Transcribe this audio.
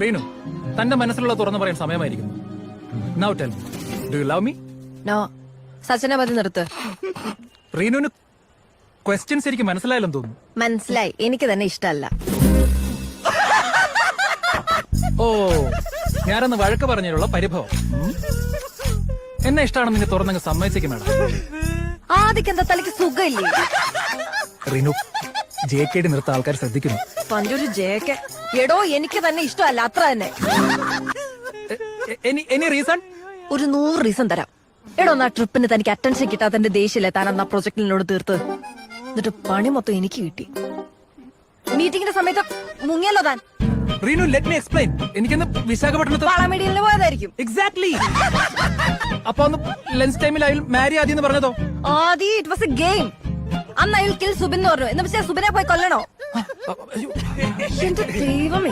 റീനു, തന്റെ മനസ്സിലുള്ള തുറന്നു പറയാൻ സമയമായിരിക്കുന്നു. Now tell me, do you love me? No, സച്ചിനെ മതി നിർത്ത്. റീനുവിന് ക്വസ്റ്റ്യൻസ് എനിക്ക് മനസ്സിലായില്ലെന്ന് തോന്നുന്നു. മനസ്സിലായി, എനിക്ക് തന്നെ ഇഷ്ടമല്ല. ഓ, ഞാനൊന്ന് വഴക്ക് പറഞ്ഞതിലുള്ള പരിഭവം. എന്നെ ഇഷ്ടമാണെന്ന് നിന്നെ തുറന്നങ്ങ് സമ്മതിച്ചേക്കും മേഡം. ആദ്യം എന്താ തലയ്ക്ക് സുഖമില്ലേ? റീനു, JKD നിർത്ത ആൾക്കാർ ശ്രദ്ധിക്കുന്നു. പണ്ടൊരു ജേക്ക് എടോ, എനിക്ക് തന്നെ ഇഷ്ടമല്ല, അത്ര തന്നെ. Any reason? ഒരു 100 റീസൺ തരാം. എടോ, ആ ട്രിപ്പിന് തനിക്ക് അറ്റൻഷൻ കിട്ടാത്തതിന്റെ ദേഷ്യല്ലേ താൻ അന്ന് ആ പ്രൊജക്ടിനോട് തീർത്ത്. എന്നിട്ട് പണി മൊത്തം എനിക്ക് കിട്ടി. മീറ്റിംഗിന്റെ സമയത്ത് മുങ്ങിയല്ലോ താൻ. Reenu, let me explain. എനിക്കൊന്ന് വിശാഖപട്ടണത്ത് വളമീഡിയലിന് പോയതായിരിക്കും. എക്സാക്ട്ലി. അപ്പൊ ഒന്ന് ലഞ്ച് ടൈമിൽ അയാൾ മാരി ആദ്യം എന്ന് പറഞ്ഞതോ? ആദി, ഇറ്റ് വാസ് എ ഗെയിം. അന്ന് അയാൾ കിൽ സുബിൻ എന്ന് പറഞ്ഞു. എന്ന് വെച്ചാൽ സുബിനെ പോയി കൊല്ലണോ? എന്റെ ദൈവമേ.